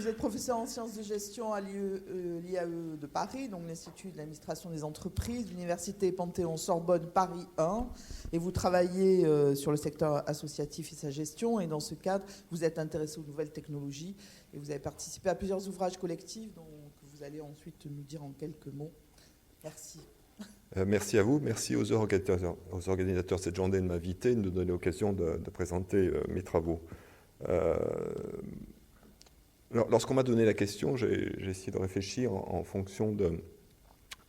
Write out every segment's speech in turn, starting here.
Vous êtes professeur en sciences de gestion à l'IAE de Paris, donc l'Institut de l'administration des entreprises, l'Université Panthéon-Sorbonne Paris 1, et vous travaillez sur le secteur associatif et sa gestion, et dans ce cadre, vous êtes intéressé aux nouvelles technologies, et vous avez participé à plusieurs ouvrages collectifs, dont vous allez ensuite nous dire en quelques mots. Merci. Merci à vous, merci aux organisateurs de cette journée de m'inviter, de nous donner l'occasion de présenter mes travaux. Lorsqu'on m'a donné la question, j'ai essayé de réfléchir en fonction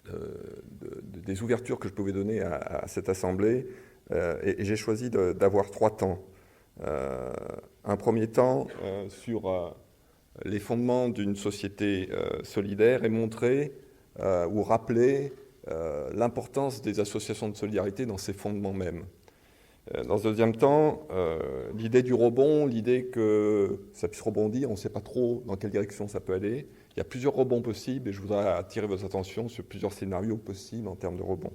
des ouvertures que je pouvais donner à cette assemblée, et j'ai choisi d'avoir 3 temps. Un premier temps sur les fondements d'une société solidaire et montrer ou rappeler l'importance des associations de solidarité dans ces fondements mêmes. Dans ce deuxième temps, l'idée du rebond, l'idée que ça puisse rebondir, on ne sait pas trop dans quelle direction ça peut aller. Il y a plusieurs rebonds possibles et je voudrais attirer votre attention sur plusieurs scénarios possibles en termes de rebond.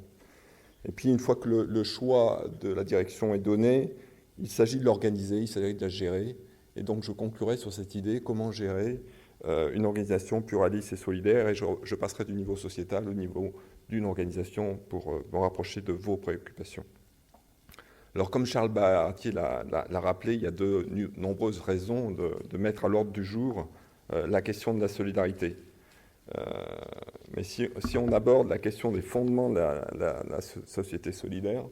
Et puis une fois que le choix de la direction est donné, il s'agit de l'organiser, il s'agit de la gérer. Et donc je conclurai sur cette idée, comment gérer une organisation pluraliste et solidaire, et je passerai du niveau sociétal au niveau d'une organisation pour me rapprocher de vos préoccupations. Alors, comme Charles Bahartier l'a rappelé, il y a de nombreuses raisons de mettre à l'ordre du jour la question de la solidarité. Mais si on aborde la question des fondements de la société solidaire,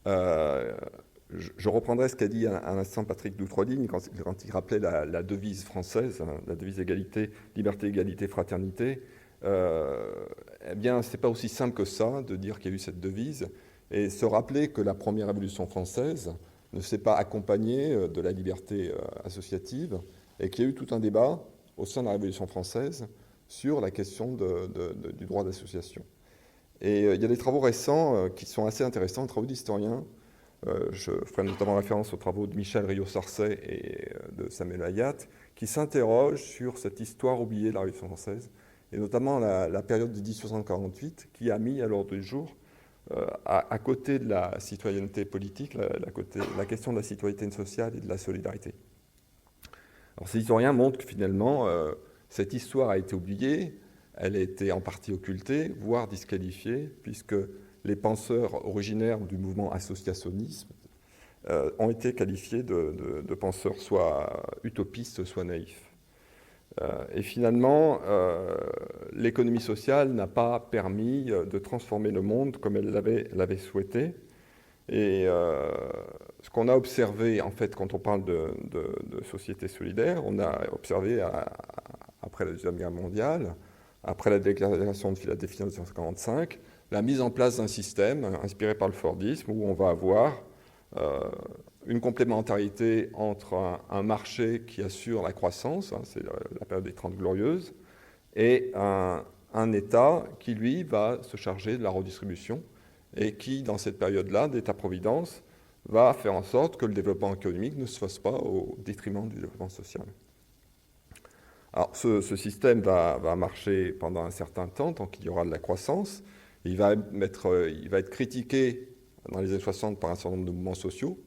je reprendrai ce qu'a dit à l'instant Patrick Doutre-Ligne quand il rappelait la devise française, la devise égalité, liberté, égalité, fraternité. Eh bien, ce n'est pas aussi simple que ça de dire qu'il y a eu cette devise. Et se rappeler que la première Révolution française ne s'est pas accompagnée de la liberté associative et qu'il y a eu tout un débat au sein de la Révolution française sur la question du droit d'association. Et il y a des travaux récents qui sont assez intéressants, des travaux d'historiens. Je ferai notamment référence aux travaux de Michel Rio-Sarcey et de Samuel Hayat, qui s'interrogent sur cette histoire oubliée de la Révolution française, et notamment la période de 1848, qui a mis à l'ordre du jour à côté de la citoyenneté politique, la question de la citoyenneté sociale et de la solidarité. Alors, ces historiens montrent que finalement, cette histoire a été oubliée, elle a été en partie occultée, voire disqualifiée, puisque les penseurs originaires du mouvement associationnisme ont été qualifiés de penseurs soit utopistes, soit naïfs. Et finalement, l'économie sociale n'a pas permis de transformer le monde comme elle l'avait souhaité. Et ce qu'on a observé, en fait, quand on parle de société solidaire, on a observé après la Deuxième Guerre mondiale, après la déclaration de Philadelphie en 1945, la mise en place d'un système inspiré par le Fordisme où on va avoir une complémentarité entre un marché qui assure la croissance, c'est la période des 30 Glorieuses, et un État qui, lui, va se charger de la redistribution et qui, dans cette période-là, d'État-providence, va faire en sorte que le développement économique ne se fasse pas au détriment du développement social. Alors, ce système va marcher pendant un certain temps, tant qu'il y aura de la croissance. Il va être critiqué dans les années 60 par un certain nombre de mouvements sociaux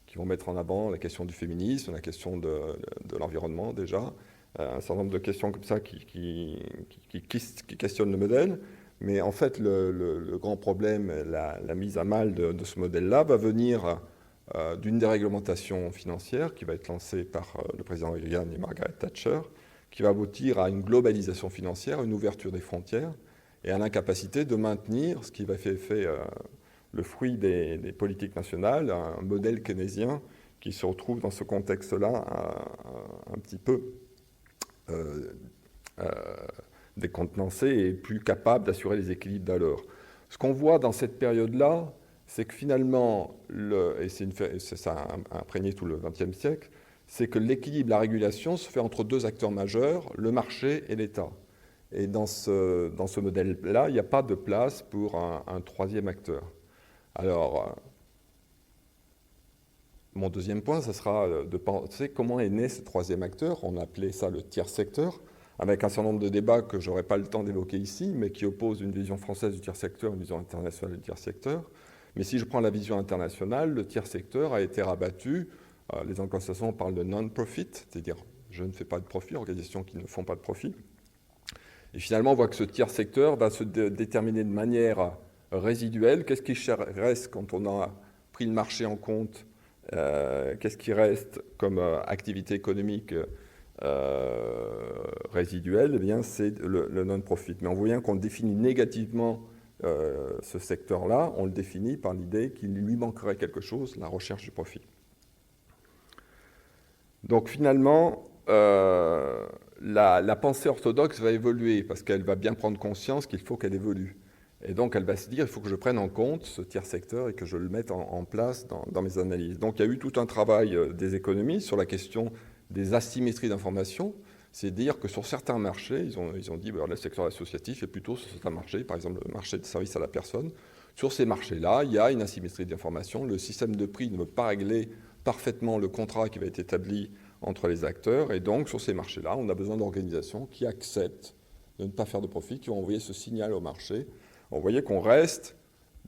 qui vont mettre en avant la question du féminisme, la question de l'environnement déjà, un certain nombre de questions comme ça qui questionnent le modèle. Mais en fait, le grand problème, la mise à mal de ce modèle-là va venir d'une déréglementation financière qui va être lancée par le président Reagan et Margaret Thatcher, qui va aboutir à une globalisation financière, une ouverture des frontières et à l'incapacité de maintenir ce qui va faire le fruit des politiques nationales, un modèle keynésien qui se retrouve dans ce contexte-là un petit peu décontenancé et plus capable d'assurer les équilibres d'alors. Ce qu'on voit dans cette période-là, c'est que finalement, et ça a imprégné tout le XXe siècle, c'est que l'équilibre, la régulation se fait entre deux acteurs majeurs, le marché et l'État. Et dans ce modèle-là, il n'y a pas de place pour un troisième acteur. Alors, mon deuxième point, ce sera de penser comment est né ce troisième acteur. On appelait ça le tiers secteur, avec un certain nombre de débats que je n'aurai pas le temps d'évoquer ici, mais qui opposent une vision française du tiers secteur, une vision internationale du tiers secteur. Mais si je prends la vision internationale, le tiers secteur a été rabattu. Les anglo-saxons parlent de non-profit, c'est-à-dire je ne fais pas de profit, organisations qui ne font pas de profit. Et finalement, on voit que ce tiers secteur va se déterminer de manière résiduelle. Qu'est-ce qui reste quand on a pris le marché en compte? Qu'est-ce qui reste comme activité économique résiduelle? Eh bien, c'est le non-profit. Mais on voit bien qu'on définit négativement ce secteur-là. On le définit par l'idée qu'il lui manquerait quelque chose, la recherche du profit. Donc finalement, la pensée orthodoxe va évoluer parce qu'elle va bien prendre conscience qu'il faut qu'elle évolue. Et donc elle va se dire, il faut que je prenne en compte ce tiers secteur et que je le mette en place dans mes analyses. Donc il y a eu tout un travail des économistes sur la question des asymétries d'information. C'est dire que sur certains marchés, ils ont dit le secteur associatif est plutôt sur certains marchés, par exemple le marché de services à la personne. Sur ces marchés-là, il y a une asymétrie d'information. Le système de prix ne peut pas régler parfaitement le contrat qui va être établi entre les acteurs. Et donc, sur ces marchés-là, on a besoin d'organisations qui acceptent de ne pas faire de profit, qui vont envoyer ce signal au marché. Vous voyez qu'on reste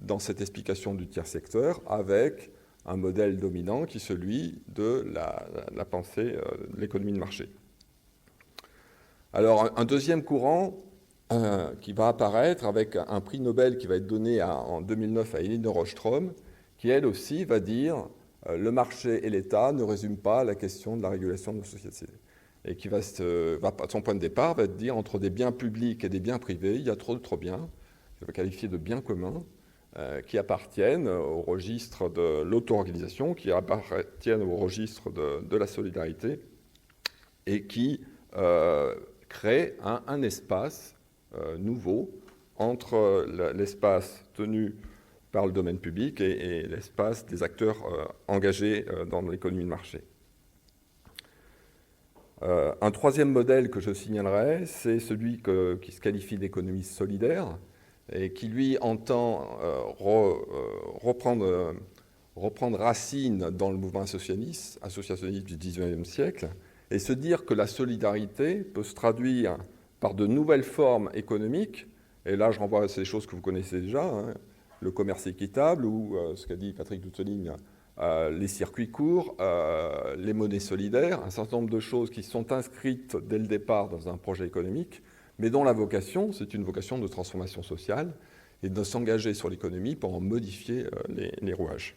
dans cette explication du tiers secteur avec un modèle dominant qui est celui de la pensée de l'économie de marché. Alors, un deuxième courant qui va apparaître avec un prix Nobel qui va être donné en 2009 à Elinor Ostrom, qui elle aussi va dire le marché et l'État ne résument pas la question de la régulation de nos sociétés. Et qui va, son point de départ, va dire entre des biens publics et des biens privés, il y a trop biens, je vais qualifier de biens communs, qui appartiennent au registre de l'auto-organisation, qui appartiennent au registre de la solidarité, et qui créent un espace nouveau entre l'espace tenu par le domaine public et l'espace des acteurs engagés dans l'économie de marché. Un troisième modèle que je signalerai, c'est celui qui se qualifie d'économie solidaire et qui, lui, entend reprendre racine dans le mouvement associationniste du XIXe siècle et se dire que la solidarité peut se traduire par de nouvelles formes économiques. Et là, je renvoie à ces choses que vous connaissez déjà, hein, le commerce équitable ou ce qu'a dit Patrick Douteligne, les circuits courts, les monnaies solidaires, un certain nombre de choses qui sont inscrites dès le départ dans un projet économique, mais dont la vocation, c'est une vocation de transformation sociale et de s'engager sur l'économie pour en modifier les rouages.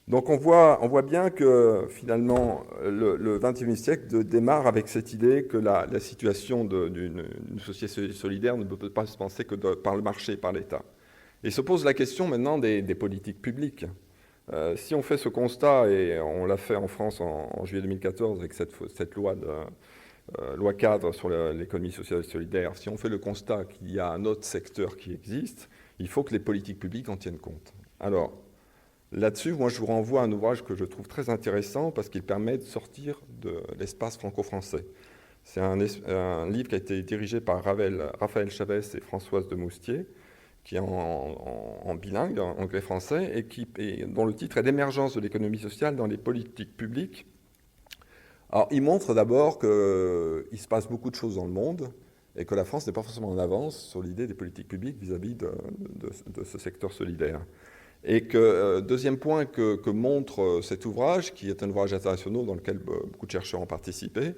Donc on voit bien que finalement le XXe siècle démarre avec cette idée que la situation d'une société solidaire ne peut pas se penser que par le marché, par l'État. Et se pose la question maintenant des politiques publiques. Si on fait ce constat, et on l'a fait en France en juillet 2014 avec cette loi cadre sur l'économie sociale et solidaire, si on fait le constat qu'il y a un autre secteur qui existe, il faut que les politiques publiques en tiennent compte. Alors, là-dessus, moi, je vous renvoie à un ouvrage que je trouve très intéressant parce qu'il permet de sortir de l'espace franco-français. C'est un livre qui a été dirigé par Raphaël Chavès et Françoise de Moustier, qui est en bilingue, en anglais-français, et dont le titre est « L'émergence de l'économie sociale dans les politiques publiques ». Alors, il montre d'abord qu'il se passe beaucoup de choses dans le monde et que la France n'est pas forcément en avance sur l'idée des politiques publiques vis-à-vis de ce secteur solidaire. Et que, deuxième point que montre cet ouvrage, qui est un ouvrage international dans lequel beaucoup de chercheurs ont participé,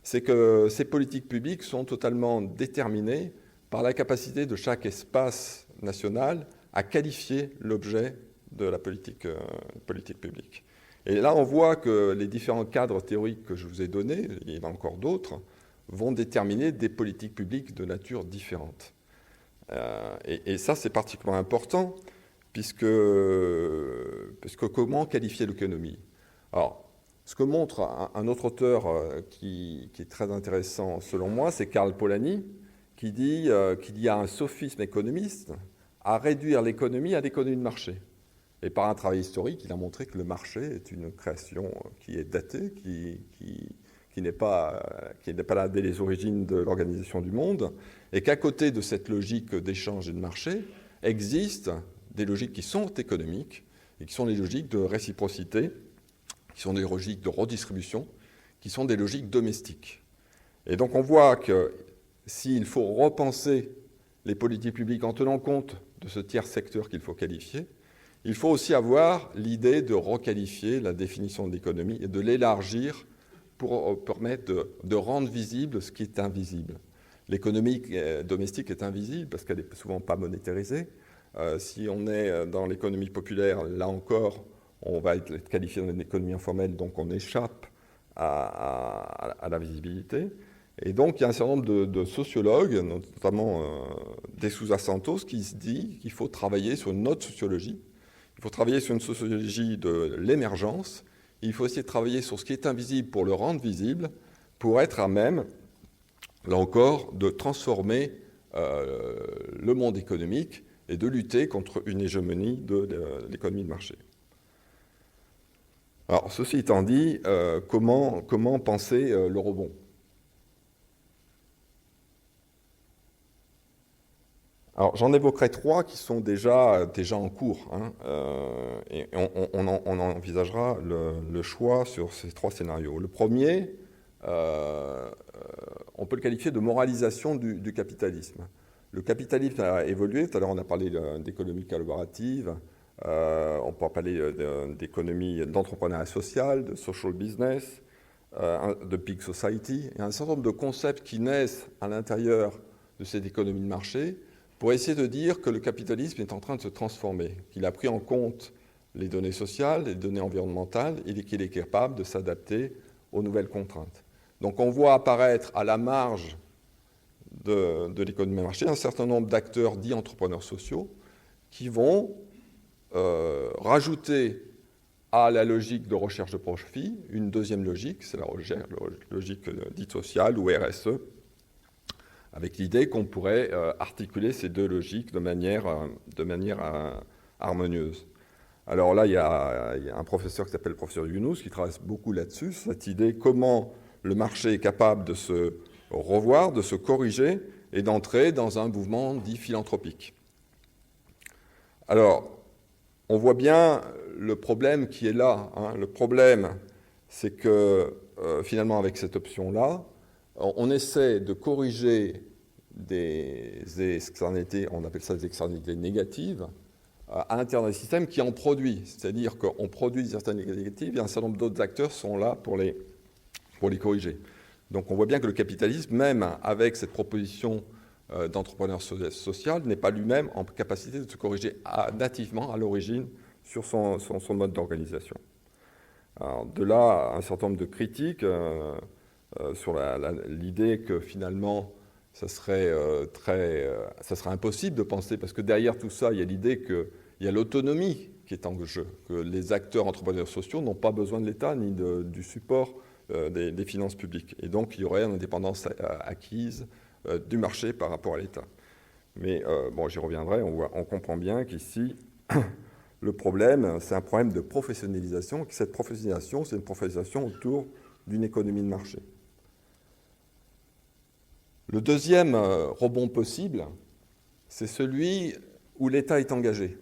c'est que ces politiques publiques sont totalement déterminées par la capacité de chaque espace national à qualifier l'objet de la politique publique. Et là, on voit que les différents cadres théoriques que je vous ai donnés, il y en a encore d'autres, vont déterminer des politiques publiques de nature différente. Et ça, c'est particulièrement important, puisque comment qualifier l'économie? Alors, ce que montre un autre auteur qui est très intéressant selon moi, c'est Karl Polanyi, qui dit qu'il y a un sophisme économiste à réduire l'économie à l'économie de marché. Et par un travail historique, il a montré que le marché est une création qui est datée, qui n'est pas là dès les origines de l'organisation du monde, et qu'à côté de cette logique d'échange et de marché, existent des logiques qui sont économiques, et qui sont des logiques de réciprocité, qui sont des logiques de redistribution, qui sont des logiques domestiques. Et donc on voit que s'il faut repenser les politiques publiques en tenant compte de ce tiers secteur qu'il faut qualifier, il faut aussi avoir l'idée de requalifier la définition de l'économie et de l'élargir pour permettre de rendre visible ce qui est invisible. L'économie domestique est invisible parce qu'elle n'est souvent pas monétarisée. Si on est dans l'économie populaire, là encore, on va être qualifié d'une économie informelle, donc on échappe à la visibilité. Et donc, il y a un certain nombre de sociologues, notamment De Souza Santos, qui se dit qu'il faut travailler sur une autre sociologie. Il faut travailler sur une sociologie de l'émergence. Il faut essayer de travailler sur ce qui est invisible pour le rendre visible, pour être à même, là encore, de transformer le monde économique et de lutter contre une hégémonie de l'économie de marché. Alors, ceci étant dit, comment penser le rebond ? Alors, j'en évoquerai 3 qui sont déjà en cours, hein, et on envisagera le choix sur ces 3 scénarios. Le premier, on peut le qualifier de moralisation du capitalisme. Le capitalisme a évolué, tout à l'heure on a parlé d'économie collaborative, on peut parler d'économie d'entrepreneuriat social, de social business, de big society, et un certain nombre de concepts qui naissent à l'intérieur de cette économie de marché, pour essayer de dire que le capitalisme est en train de se transformer, qu'il a pris en compte les données sociales, les données environnementales, et qu'il est capable de s'adapter aux nouvelles contraintes. Donc on voit apparaître à la marge de l'économie de marché un certain nombre d'acteurs dits entrepreneurs sociaux qui vont rajouter à la logique de recherche de profit une deuxième logique, c'est la logique dite sociale ou RSE, avec l'idée qu'on pourrait articuler ces deux logiques de manière harmonieuse. Alors là, il y a un professeur qui s'appelle le professeur Younous qui travaille beaucoup là-dessus, cette idée comment le marché est capable de se revoir, de se corriger et d'entrer dans un mouvement dit philanthropique. Alors, on voit bien le problème qui est là, hein. Le problème, c'est que finalement, avec cette option-là, on essaie de corriger des externalités, on appelle ça des externalités négatives, à l'intérieur d'un système qui en produit. C'est-à-dire qu'on produit des externalités négatives et un certain nombre d'autres acteurs sont là pour les corriger. Donc on voit bien que le capitalisme, même avec cette proposition d'entrepreneur social, n'est pas lui-même en capacité de se corriger nativement à l'origine sur son mode d'organisation. Alors, de là, un certain nombre de critiques sur l'idée que finalement, ça serait impossible de penser, parce que derrière tout ça, il y a l'idée qu'il y a l'autonomie qui est en jeu, que les acteurs entrepreneurs sociaux n'ont pas besoin de l'État ni du support des finances publiques. Et donc, il y aurait une indépendance acquise du marché par rapport à l'État. Mais bon, j'y reviendrai, on comprend bien qu'ici, le problème, c'est un problème de professionnalisation. Cette professionnalisation, c'est une professionnalisation autour d'une économie de marché. Le deuxième rebond possible, c'est celui où l'État est engagé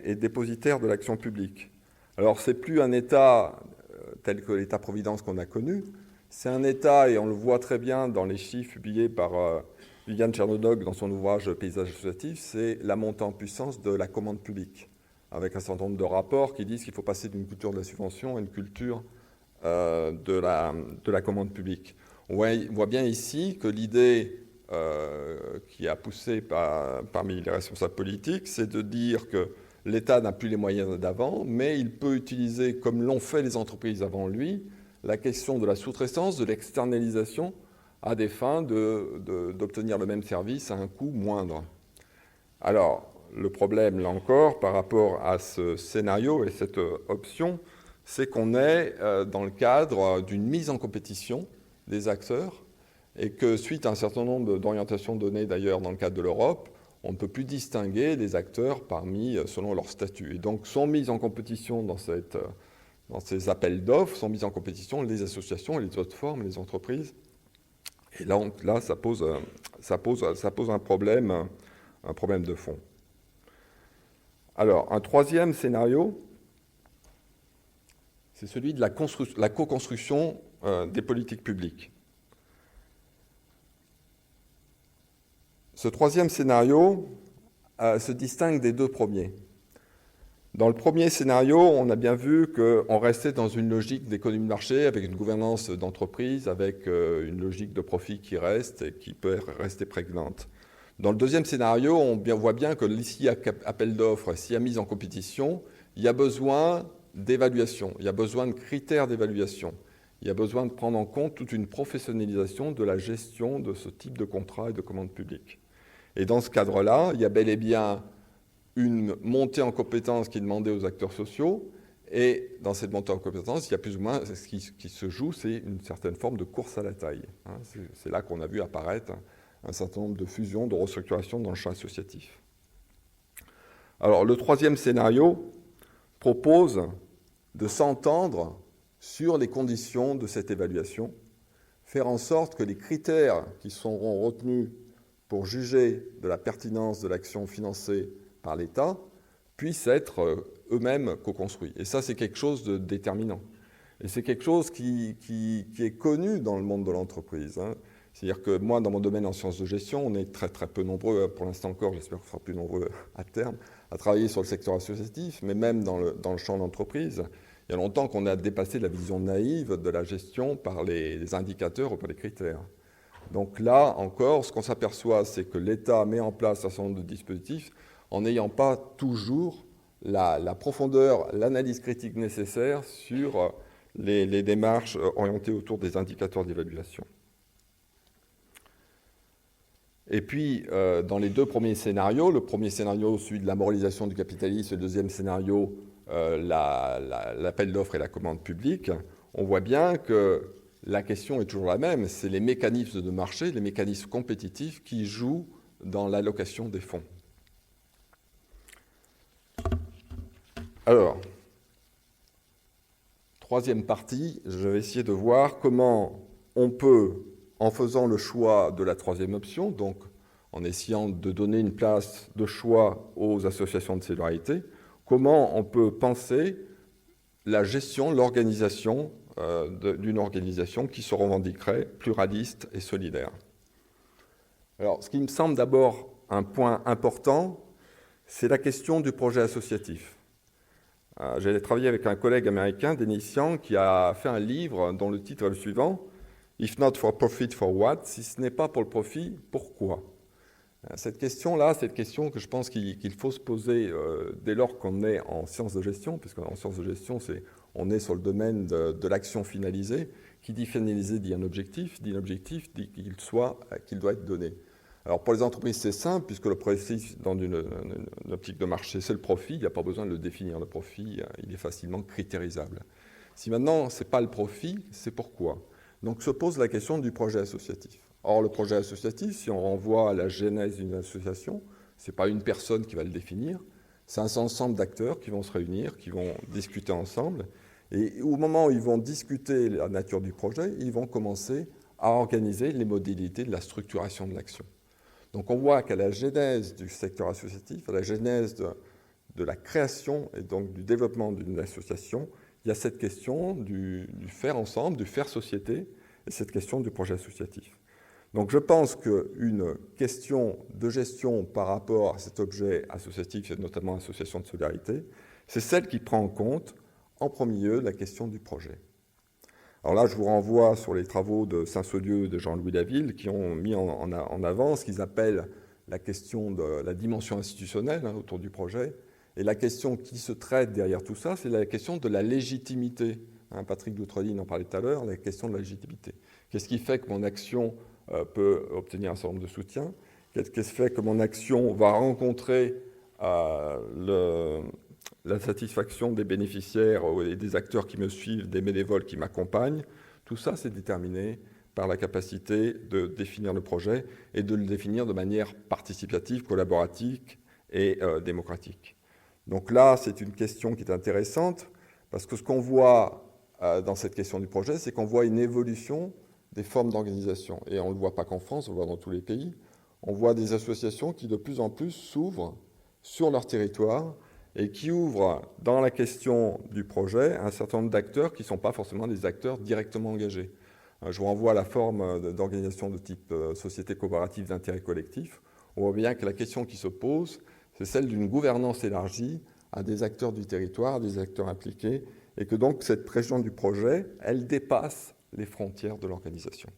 et dépositaire de l'action publique. Alors, ce n'est plus un État tel que l'État-providence qu'on a connu, c'est un État, et on le voit très bien dans les chiffres publiés par Viviane Tchernodog dans son ouvrage « Paysage associatif », c'est la montée en puissance de la commande publique, avec un certain nombre de rapports qui disent qu'il faut passer d'une culture de la subvention à une culture de la commande publique. On voit bien ici que l'idée qui a poussé parmi les responsables politiques, c'est de dire que l'État n'a plus les moyens d'avant, mais il peut utiliser, comme l'ont fait les entreprises avant lui, la question de la sous-traitance, de l'externalisation, à des fins d'obtenir le même service à un coût moindre. Alors, le problème, là encore, par rapport à ce scénario et cette option, c'est qu'on est dans le cadre d'une mise en compétition des acteurs et que, suite à un certain nombre d'orientations données d'ailleurs dans le cadre de l'Europe, on ne peut plus distinguer les acteurs selon leur statut. Et donc, sont mises en compétition dans ces appels d'offres, sont mises en compétition les associations et les autres formes, les entreprises. Et là, ça pose un problème de fond. Alors, un troisième scénario, c'est celui de la co-construction des politiques publiques. Ce troisième scénario se distingue des deux premiers. Dans le premier scénario, on a bien vu qu'on restait dans une logique d'économie de marché, avec une gouvernance d'entreprise, avec une logique de profit qui reste et qui peut rester prégnante. Dans le deuxième scénario, on voit bien que s'il y a appel d'offres, s'il y a mise en compétition, il y a besoin d'évaluation, il y a besoin de critères d'évaluation, il y a besoin de prendre en compte toute une professionnalisation de la gestion de ce type de contrat et de commande publique. Et dans ce cadre-là, il y a bel et bien une montée en compétences qui est demandée aux acteurs sociaux, et dans cette montée en compétences, il y a plus ou moins, ce qui se joue, c'est une certaine forme de course à la taille. C'est là qu'on a vu apparaître un certain nombre de fusions, de restructurations dans le champ associatif. Alors, le troisième scénario propose de s'entendre sur les conditions de cette évaluation, faire en sorte que les critères qui seront retenus pour juger de la pertinence de l'action financée par l'État puissent être eux-mêmes co-construits. Et ça, c'est quelque chose de déterminant. Et c'est quelque chose qui est connu dans le monde de l'entreprise. C'est-à-dire que moi, dans mon domaine en sciences de gestion, on est très très peu nombreux, pour l'instant encore, j'espère qu'on sera plus nombreux à terme, à travailler sur le secteur associatif, mais même dans le champ d'entreprise. Il y a longtemps qu'on a dépassé la vision naïve de la gestion par les indicateurs ou par les critères. Donc là encore, ce qu'on s'aperçoit, c'est que l'État met en place un certain nombre de dispositifs en n'ayant pas toujours la profondeur, l'analyse critique nécessaire sur les démarches orientées autour des indicateurs d'évaluation. Et puis, dans les deux premiers scénarios, le premier scénario, celui de la moralisation du capitalisme, et le deuxième scénario, l'appel d'offres et la commande publique, on voit bien que la question est toujours la même, c'est les mécanismes de marché, les mécanismes compétitifs qui jouent dans l'allocation des fonds. Alors, troisième partie, je vais essayer de voir comment on peut, en faisant le choix de la troisième option, donc en essayant de donner une place de choix aux associations de solidarité, comment on peut penser la gestion, l'organisation d'une organisation qui se revendiquerait pluraliste et solidaire. Alors, ce qui me semble d'abord un point important, c'est la question du projet associatif. J'ai travaillé avec un collègue américain, Dennis Young, qui a fait un livre dont le titre est le suivant, « If not for profit, for what ?» Si ce n'est pas pour le profit, pourquoi ? Cette question-là, c'est une question que je pense qu'il faut se poser dès lors qu'on est en sciences de gestion, puisqu'en sciences de gestion, on est sur le domaine de l'action finalisée. Qui dit finalisé dit un objectif dit qu'il doit être donné. Alors pour les entreprises, c'est simple, puisque le profit, dans une optique de marché, c'est le profit, il n'y a pas besoin de le définir, le profit, il est facilement critérisable. Si maintenant, ce n'est pas le profit, c'est pourquoi. Donc se pose la question du projet associatif. Or, le projet associatif, si on renvoie à la genèse d'une association, ce n'est pas une personne qui va le définir, c'est un ensemble d'acteurs qui vont se réunir, qui vont discuter ensemble, et au moment où ils vont discuter la nature du projet, ils vont commencer à organiser les modalités de la structuration de l'action. Donc on voit qu'à la genèse du secteur associatif, à la genèse de la création et donc du développement d'une association, il y a cette question du faire ensemble, du faire société, et cette question du projet associatif. Donc je pense qu'une question de gestion par rapport à cet objet associatif, et notamment association de solidarité, c'est celle qui prend en compte, en premier lieu, la question du projet. Alors là, je vous renvoie sur les travaux de Saint-Saulieu et de Jean-Louis Daville, qui ont mis en avant ce qu'ils appellent la question de la dimension institutionnelle autour du projet. Et la question qui se traite derrière tout ça, c'est la question de la légitimité. Patrick Doutreline en parlait tout à l'heure, la question de la légitimité. Qu'est-ce qui fait que mon action peut obtenir un certain nombre de soutiens? Qu'est-ce qui fait que mon action va rencontrer la satisfaction des bénéficiaires et des acteurs qui me suivent, des bénévoles qui m'accompagnent? Tout ça, c'est déterminé par la capacité de définir le projet et de le définir de manière participative, collaborative et démocratique. Donc là, c'est une question qui est intéressante parce que ce qu'on voit dans cette question du projet, c'est qu'on voit une évolution des formes d'organisation. Et on ne le voit pas qu'en France, on le voit dans tous les pays. On voit des associations qui de plus en plus s'ouvrent sur leur territoire et qui ouvrent dans la question du projet un certain nombre d'acteurs qui ne sont pas forcément des acteurs directement engagés. Je vous renvoie à la forme d'organisation de type société coopérative d'intérêt collectif. On voit bien que la question qui se pose, c'est celle d'une gouvernance élargie à des acteurs du territoire, à des acteurs impliqués, et que donc cette région du projet, elle dépasse les frontières de l'organisation.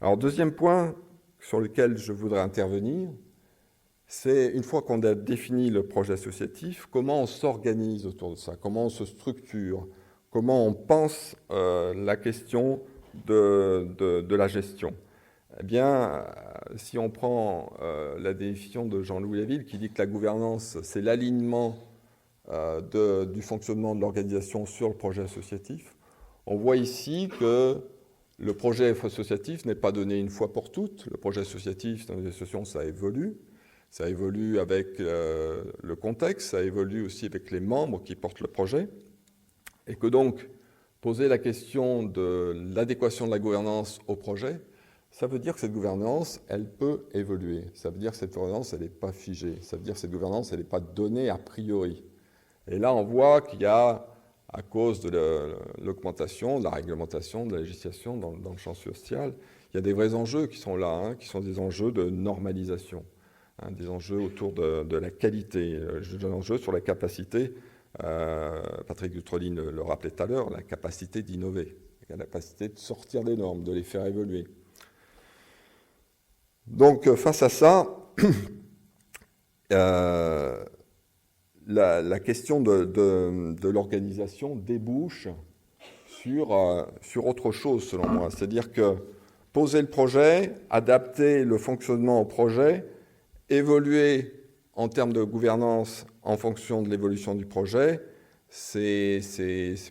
Alors, deuxième point sur lequel je voudrais intervenir, c'est une fois qu'on a défini le projet associatif, comment on s'organise autour de ça, comment on se structure, comment on pense la question de la gestion. Eh bien, si on prend la définition de Jean-Louis Léville qui dit que la gouvernance, c'est l'alignement du fonctionnement de l'organisation sur le projet associatif, on voit ici que le projet associatif n'est pas donné une fois pour toutes. Le projet associatif dans les associations, ça évolue. Ça évolue avec le contexte, ça évolue aussi avec les membres qui portent le projet. Et que donc, poser la question de l'adéquation de la gouvernance au projet, ça veut dire que cette gouvernance, elle peut évoluer. Ça veut dire que cette gouvernance, elle n'est pas figée. Ça veut dire que cette gouvernance, elle n'est pas donnée a priori. Et là, on voit qu'il y a, à cause de l'augmentation, de la réglementation, de la législation dans le champ social, il y a des vrais enjeux qui sont là, qui sont des enjeux de normalisation, des enjeux autour de la qualité, des enjeux sur la capacité, Patrick Dutroline le rappelait tout à l'heure, la capacité d'innover, la capacité de sortir des normes, de les faire évoluer. Donc, face à ça, la question de l'organisation débouche sur autre chose, selon moi. C'est-à-dire que poser le projet, adapter le fonctionnement au projet, évoluer en termes de gouvernance en fonction de l'évolution du projet, c'est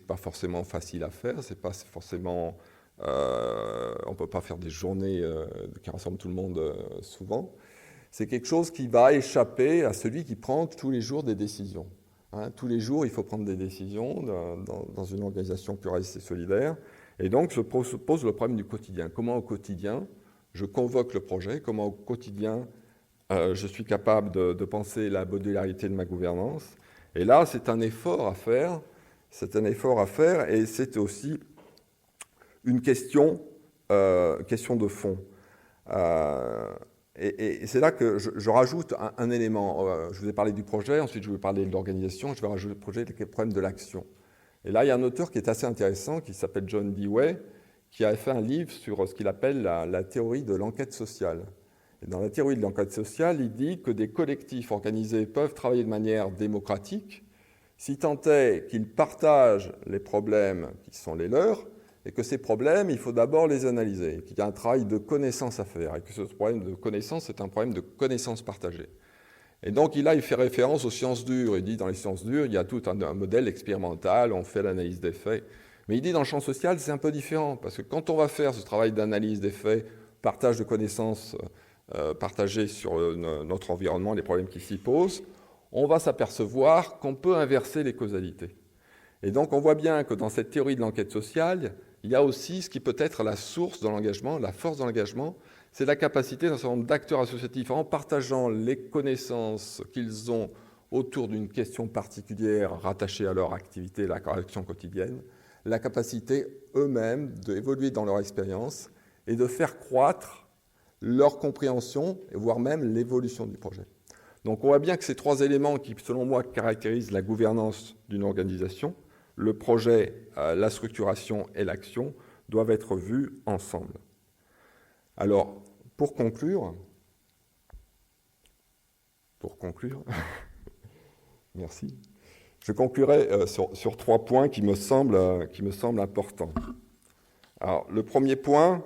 pas forcément facile à faire, c'est pas forcément... on ne peut pas faire des journées qui rassemblent tout le monde souvent. C'est quelque chose qui va échapper à celui qui prend tous les jours des décisions. Tous les jours, il faut prendre des décisions dans une organisation pluraliste et solidaire. Et donc, se pose le problème du quotidien. Comment au quotidien, je convoque le projet? Comment au quotidien, je suis capable de penser la modularité de ma gouvernance? Et là, c'est un effort à faire. C'est un effort à faire et c'est aussi une question de fond. Et c'est là que je rajoute un élément. Je vous ai parlé du projet, ensuite je vais parler de l'organisation, je vais rajouter le projet, le problème de l'action. Et là, il y a un auteur qui est assez intéressant, qui s'appelle John Dewey, qui a fait un livre sur ce qu'il appelle la théorie de l'enquête sociale. Et dans la théorie de l'enquête sociale, il dit que des collectifs organisés peuvent travailler de manière démocratique, si tant est qu'ils partagent les problèmes qui sont les leurs, et que ces problèmes, il faut d'abord les analyser, qu'il y a un travail de connaissance à faire, et que ce problème de connaissance est un problème de connaissance partagée. Et donc, il fait référence aux sciences dures. Il dit, dans les sciences dures, il y a tout un modèle expérimental, on fait l'analyse des faits. Mais il dit, dans le champ social, c'est un peu différent, parce que quand on va faire ce travail d'analyse des faits, partage de connaissances partagées sur notre environnement, les problèmes qui s'y posent, on va s'apercevoir qu'on peut inverser les causalités. Et donc, on voit bien que dans cette théorie de l'enquête sociale, il y a aussi ce qui peut être la source de l'engagement, la force de l'engagement, c'est la capacité d'un certain nombre d'acteurs associatifs, en partageant les connaissances qu'ils ont autour d'une question particulière rattachée à leur activité, leur action quotidienne, la capacité eux-mêmes d'évoluer dans leur expérience et de faire croître leur compréhension, voire même l'évolution du projet. Donc on voit bien que ces trois éléments qui, selon moi, caractérisent la gouvernance d'une organisation, le projet, la structuration et l'action, doivent être vus ensemble. Alors, pour conclure, merci, je conclurai sur 3 points qui me semblent importants. Alors, le premier point,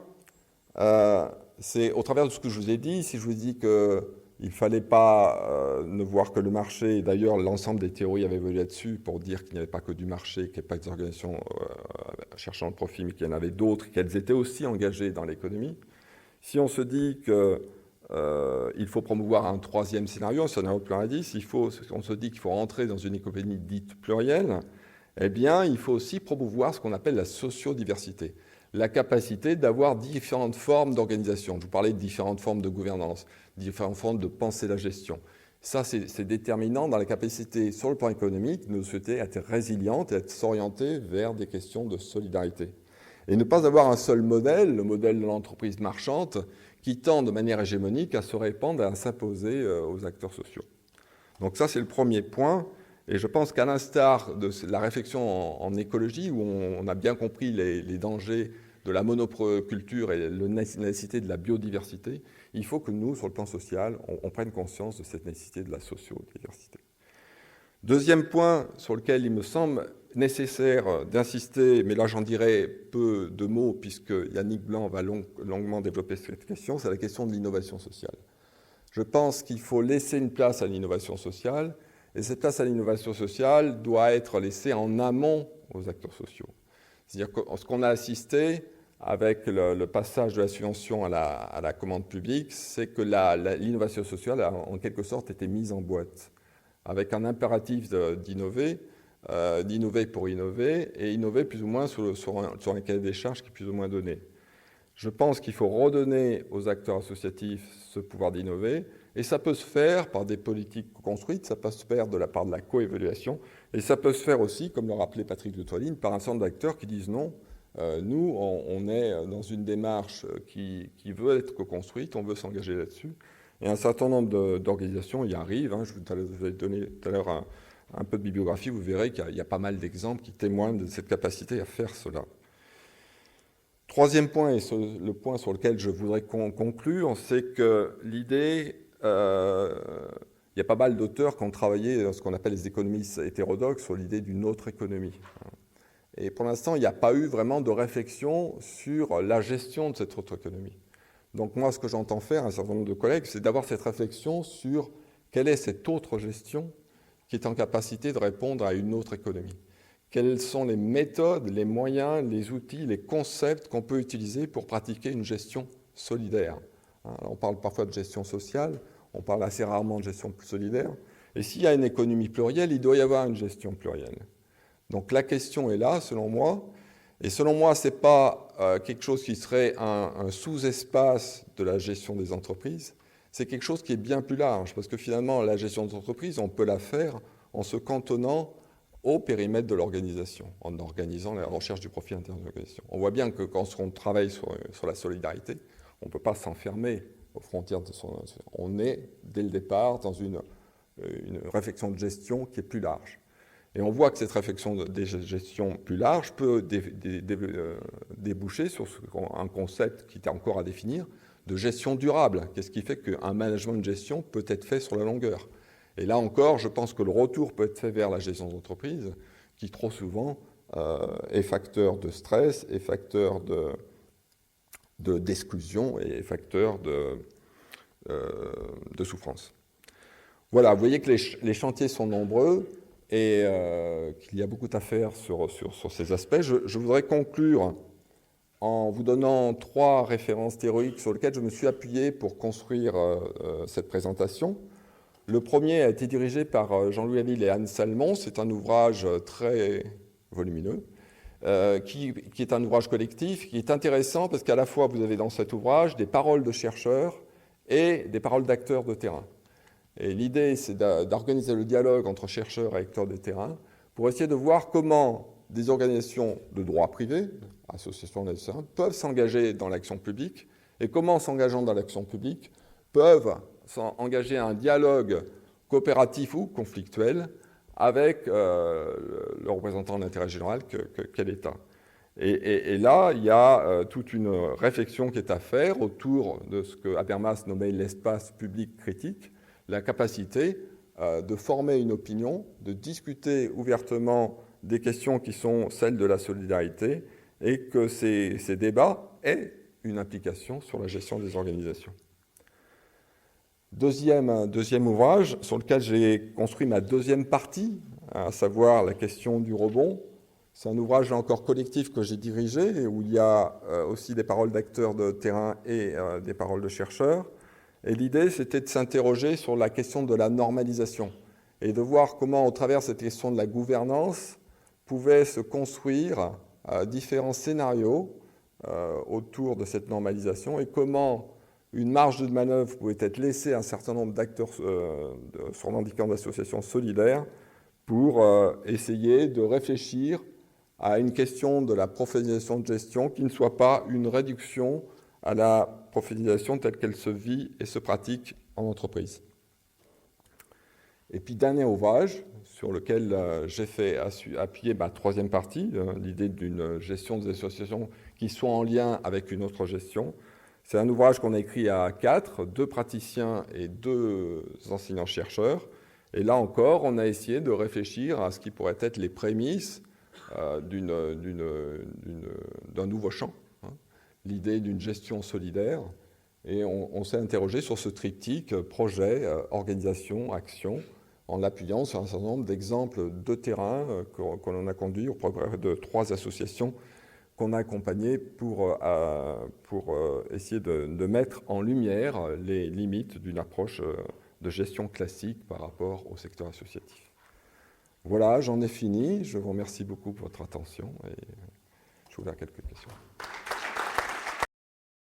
c'est au travers de ce que je vous ai dit, si je vous dis qu'il ne fallait pas ne voir que le marché, et d'ailleurs l'ensemble des théories avaient évolué là-dessus pour dire qu'il n'y avait pas que du marché, qu'il n'y avait pas que des organisations cherchant le profit, mais qu'il y en avait d'autres, qu'elles étaient aussi engagées dans l'économie. Si on se dit qu'il faut promouvoir un troisième scénario, un scénario pluraliste, on se dit qu'il faut rentrer dans une économie dite plurielle, eh bien, il faut aussi promouvoir ce qu'on appelle la sociodiversité, la capacité d'avoir différentes formes d'organisation. Je vous parlais de différentes formes de gouvernance, différentes formes de penser la gestion. Ça, c'est déterminant dans la capacité, sur le plan économique, de nos sociétés à être résilientes et à s'orienter vers des questions de solidarité. Et ne pas avoir un seul modèle, le modèle de l'entreprise marchande, qui tend de manière hégémonique à se répandre et à s'imposer aux acteurs sociaux. Donc ça, c'est le premier point. Et je pense qu'à l'instar de la réflexion en écologie, où on a bien compris les dangers de la monoculture et la nécessité de la biodiversité, il faut que nous, sur le plan social, on prenne conscience de cette nécessité de la sociodiversité. Deuxième point sur lequel il me semble nécessaire d'insister, mais là j'en dirai peu de mots puisque Yannick Blanc va longuement développer cette question, c'est la question de l'innovation sociale. Je pense qu'il faut laisser une place à l'innovation sociale, et cette place à l'innovation sociale doit être laissée en amont aux acteurs sociaux. C'est-à-dire que ce qu'on a assisté avec le passage de la subvention à la commande publique, c'est que l'innovation sociale a en quelque sorte été mise en boîte, avec un impératif d'innover pour innover, et innover plus ou moins sur un cahier des charges qui est plus ou moins donné. Je pense qu'il faut redonner aux acteurs associatifs ce pouvoir d'innover, et ça peut se faire par des politiques construites, ça peut se faire de la part de la coévaluation, et ça peut se faire aussi, comme le rappelait Patrick de Toiline, par un certain nombre d'acteurs qui disent non, nous, on est dans une démarche qui veut être co-construite, on veut s'engager là-dessus, et un certain nombre d'organisations y arrivent. Je vous ai donné tout à l'heure un peu de bibliographie, vous verrez qu'il y a pas mal d'exemples qui témoignent de cette capacité à faire cela. Troisième point, et le point sur lequel je voudrais conclure, c'est que l'idée, il y a pas mal d'auteurs qui ont travaillé dans ce qu'on appelle les économistes hétérodoxes sur l'idée d'une autre économie. Et pour l'instant, il n'y a pas eu vraiment de réflexion sur la gestion de cette autre économie. Donc moi, ce que j'entends faire, un certain nombre de collègues, c'est d'avoir cette réflexion sur quelle est cette autre gestion qui est en capacité de répondre à une autre économie. Quelles sont les méthodes, les moyens, les outils, les concepts qu'on peut utiliser pour pratiquer une gestion solidaire. On parle parfois de gestion sociale, on parle assez rarement de gestion solidaire. Et s'il y a une économie plurielle, il doit y avoir une gestion plurielle. Donc la question est là, selon moi. Et selon moi, ce n'est pas quelque chose qui serait un sous-espace de la gestion des entreprises. C'est quelque chose qui est bien plus large, parce que finalement, la gestion des entreprises, on peut la faire en se cantonnant au périmètre de l'organisation, en organisant la recherche du profit interne de l'organisation. On voit bien que quand on travaille sur la solidarité, on ne peut pas s'enfermer aux frontières de son... On est, dès le départ, dans une réflexion de gestion qui est plus large. Et on voit que cette réflexion de gestion plus large peut déboucher sur un concept qui est encore à définir, de gestion durable. Qu'est-ce qui fait qu'un management de gestion peut être fait sur la longueur? Et là encore, je pense que le retour peut être fait vers la gestion d'entreprise, qui trop souvent est facteur de stress, est facteur d'exclusion et facteur de souffrance. Voilà, vous voyez que les chantiers sont nombreux et qu'il y a beaucoup à faire sur ces aspects. Je voudrais conclure en vous donnant 3 références théoriques sur lesquelles je me suis appuyé pour construire cette présentation. Le premier a été dirigé par Jean-Louis Aville et Anne Salmon. C'est un ouvrage très volumineux, qui est un ouvrage collectif, qui est intéressant parce qu'à la fois vous avez dans cet ouvrage des paroles de chercheurs et des paroles d'acteurs de terrain. Et l'idée, c'est d'organiser le dialogue entre chercheurs et acteurs de terrain pour essayer de voir comment des organisations de droit privé, associations de terrain, peuvent s'engager dans l'action publique et comment, en s'engageant dans l'action publique, peuvent engager un dialogue coopératif ou conflictuel avec le représentant de l'intérêt général qu'est l'État. Et là, il y a toute une réflexion qui est à faire autour de ce que Habermas nommait l'espace public critique, la capacité de former une opinion, de discuter ouvertement des questions qui sont celles de la solidarité et que ces débats aient une implication sur la gestion des organisations. Deuxième ouvrage sur lequel j'ai construit ma deuxième partie, à savoir la question du rebond. C'est un ouvrage encore collectif que j'ai dirigé où il y a aussi des paroles d'acteurs de terrain et des paroles de chercheurs. Et l'idée, c'était de s'interroger sur la question de la normalisation et de voir comment, au travers de cette question de la gouvernance, pouvaient se construire différents scénarios autour de cette normalisation et comment une marge de manœuvre pouvait être laissée à un certain nombre d'acteurs revendiquant d'associations solidaires pour essayer de réfléchir à une question de la professionnalisation de gestion qui ne soit pas une réduction à la professionnalisation telle qu'elle se vit et se pratique en entreprise. Et puis, dernier ouvrage sur lequel j'ai fait appuyer ma troisième partie, l'idée d'une gestion des associations qui soit en lien avec une autre gestion. C'est un ouvrage qu'on a écrit à 4, 2 praticiens et 2 enseignants-chercheurs. Et là encore, on a essayé de réfléchir à ce qui pourrait être les prémices d'un nouveau champ, hein, l'idée d'une gestion solidaire. Et on s'est interrogé sur ce triptyque projet, organisation, action, en appuyant sur un certain nombre d'exemples de terrain qu'on a conduits auprès de 3 associations qu'on a accompagnées pour essayer de mettre en lumière les limites d'une approche de gestion classique par rapport au secteur associatif. Voilà, j'en ai fini. Je vous remercie beaucoup pour votre attention et je vous ouvre quelques questions.